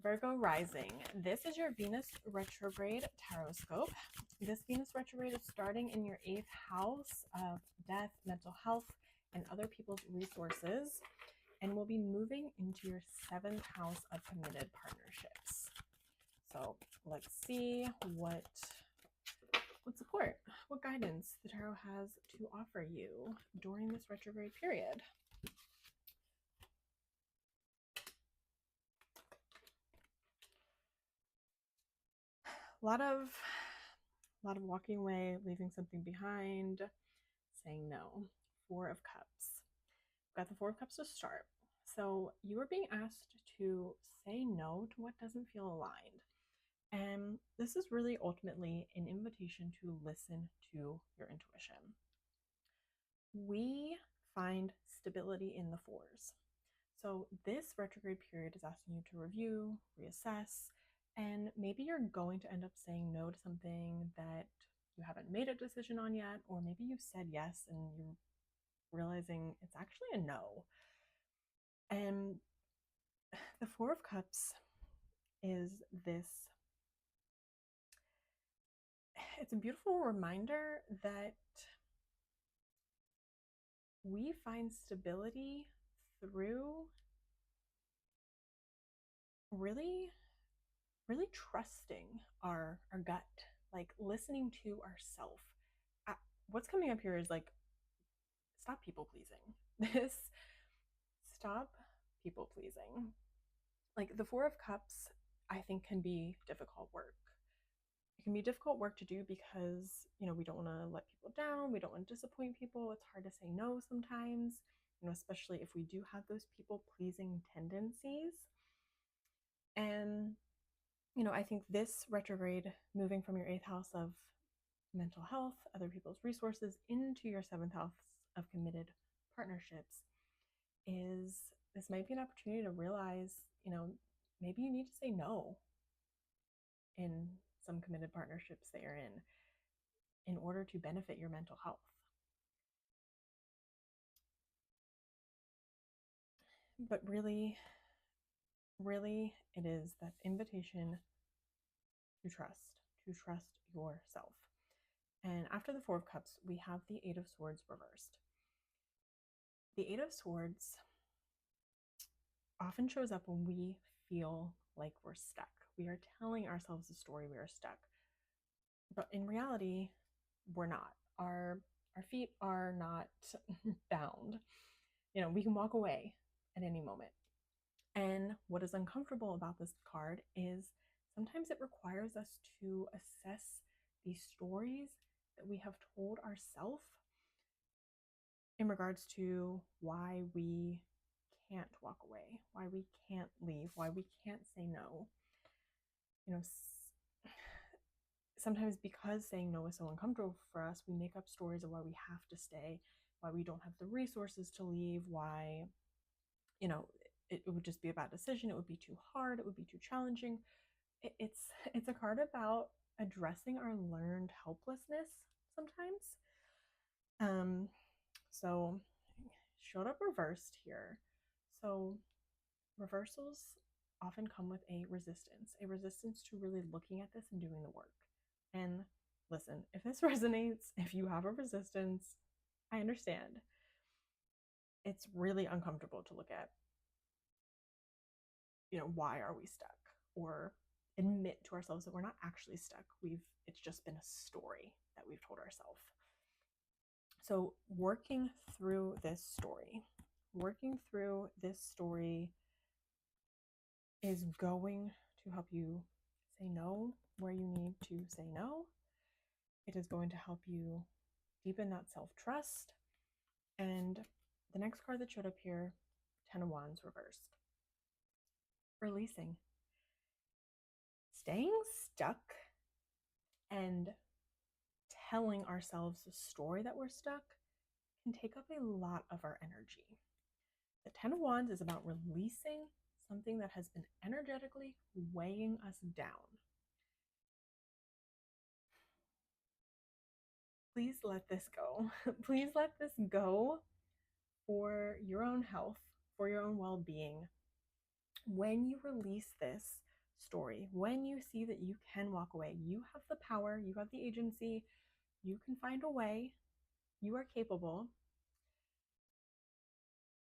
Virgo Rising. This is your Venus Retrograde Tarot Scope. This Venus Retrograde is starting in your 8th house of death, mental health, and other people's resources, and will be moving into your 7th house of committed partnerships. So let's see what support, what guidance the tarot has to offer you during this retrograde period. A lot of walking away, leaving something behind, saying no. 4 of Cups. Got the 4 of Cups to start. So you are being asked to say no to what doesn't feel aligned. And this is really ultimately an invitation to listen to your intuition. We find stability in the 4s. So this retrograde period is asking you to review, reassess, and maybe you're going to end up saying no to something that you haven't made a decision on yet, or maybe you've said yes and you're realizing it's actually a no. And the 4 of Cups is this, it's a beautiful reminder that we find stability through really trusting our gut, like listening to ourself. What's coming up here is like, stop people pleasing. Stop people pleasing. Like the 4 of Cups, I think can be difficult work. It can be difficult work to do because, we don't want to let people down. We don't want to disappoint people. It's hard to say no sometimes, especially if we do have those people pleasing tendencies. And I think this retrograde, moving from your 8th house of mental health, other people's resources, into your 7th house of committed partnerships, this might be an opportunity to realize, maybe you need to say no in some committed partnerships that you're in order to benefit your mental health. But really, it is that invitation to trust yourself. And after the 4 of Cups, we have the 8 of Swords reversed. The 8 of Swords often shows up when we feel like we're stuck. We are telling ourselves a story, we are stuck. But in reality, we're not. Our feet are not bound. We can walk away at any moment. And what is uncomfortable about this card is sometimes it requires us to assess the stories that we have told ourselves in regards to why we can't walk away, why we can't leave, why we can't say no. Sometimes because saying no is so uncomfortable for us, we make up stories of why we have to stay, why we don't have the resources to leave, why, it would just be a bad decision. It would be too hard. It would be too challenging. It's a card about addressing our learned helplessness sometimes. So showed up reversed here. So reversals often come with a resistance to really looking at this and doing the work. And listen, if this resonates, if you have a resistance, I understand. It's really uncomfortable to look at, why are we stuck? Or admit to ourselves that we're not actually stuck. It's just been a story that we've told ourselves. So working through this story is going to help you say no where you need to say no. It is going to help you deepen that self-trust. And the next card that showed up here, 10 of Wands reversed. Releasing. Staying stuck and telling ourselves the story that we're stuck can take up a lot of our energy. The 10 of Wands is about releasing something that has been energetically weighing us down. Please let this go. Please let this go for your own health, for your own well-being. When you release this, story, when you see that you can walk away, you have the power, you have the agency, you can find a way, you are capable,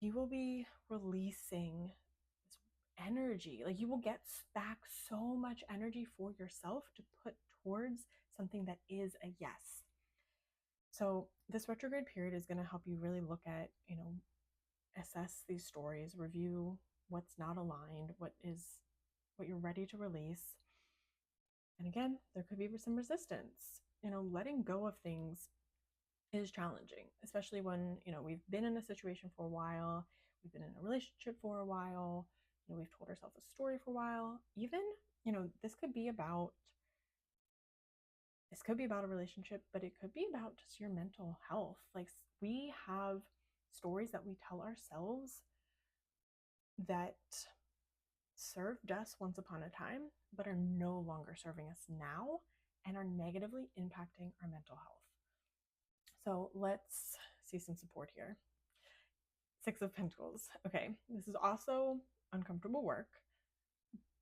you will be releasing this energy. Like, you will get back so much energy for yourself to put towards something that is a yes. So this retrograde period is going to help you really look at, assess these stories, review what's not aligned, what you're ready to release. And again, there could be some resistance. Letting go of things is challenging, especially when, we've been in a situation for a while, we've been in a relationship for a while, we've told ourselves a story for a while. Even, this could be about a relationship, but it could be about just your mental health. Like, we have stories that we tell ourselves that served us once upon a time, but are no longer serving us now and are negatively impacting our mental health. So let's see some support here. Six of Pentacles. Okay, this is also uncomfortable work,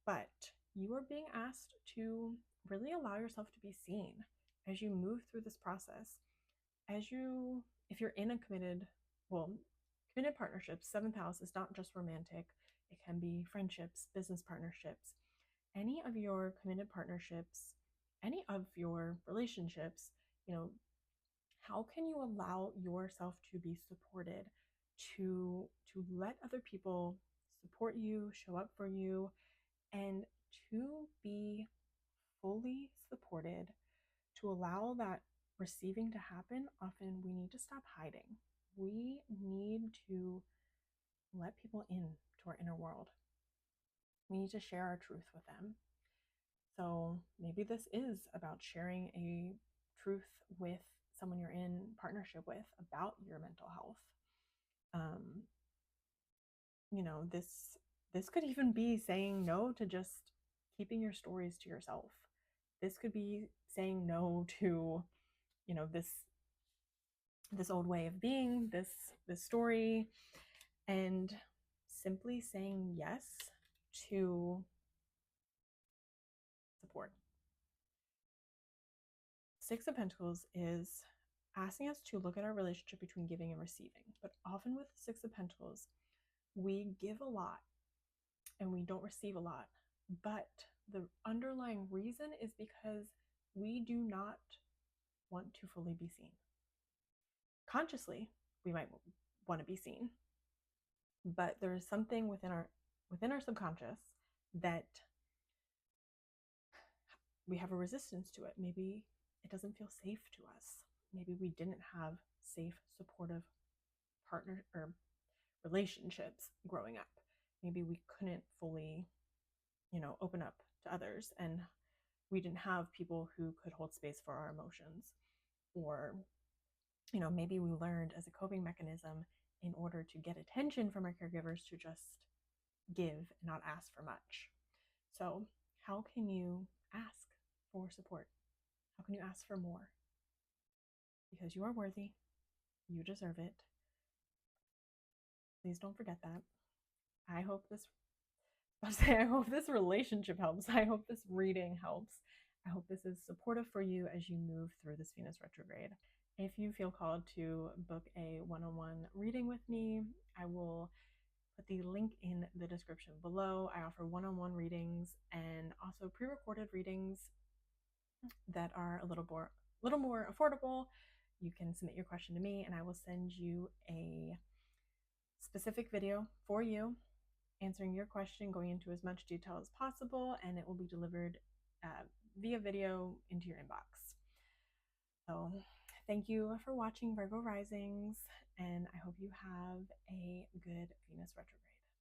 but you are being asked to really allow yourself to be seen as you move through this process. If you're in a committed partnerships, seventh house is not just romantic. It can be friendships, business partnerships, any of your committed partnerships, any of your relationships. How can you allow yourself to be supported, to let other people support you, show up for you, and to be fully supported, to allow that receiving to happen? Often we need to stop hiding. We need to let people in to our inner world. We need to share our truth with them. So maybe this is about sharing a truth with someone you're in partnership with about your mental health. This could even be saying no to just keeping your stories to yourself. This could be saying no to, this old way of being, this story, and simply saying yes to support. Six of Pentacles is asking us to look at our relationship between giving and receiving. But often with Six of Pentacles, we give a lot and we don't receive a lot. But the underlying reason is because we do not want to fully be seen. Consciously, we might want to be seen, but there is something within our subconscious that we have a resistance to it. Maybe it doesn't feel safe to us. Maybe we didn't have safe, supportive partner or relationships growing up. Maybe we couldn't fully, open up to others, and we didn't have people who could hold space for our emotions. Or, maybe we learned as a coping mechanism, in order to get attention from our caregivers, to just give and not ask for much. So how can you ask for support? How can you ask for more? Because you are worthy. You deserve it. Please don't forget that. I hope this relationship helps. I hope this reading helps. I hope this is supportive for you as you move through this Venus retrograde. If you feel called to book a one-on-one reading with me, I will put the link in the description below. I offer one-on-one readings and also pre-recorded readings that are a little more affordable. You can submit your question to me and I will send you a specific video for you, answering your question, going into as much detail as possible, and it will be delivered via video into your inbox. So thank you for watching, Virgo Risings, and I hope you have a good Venus retrograde.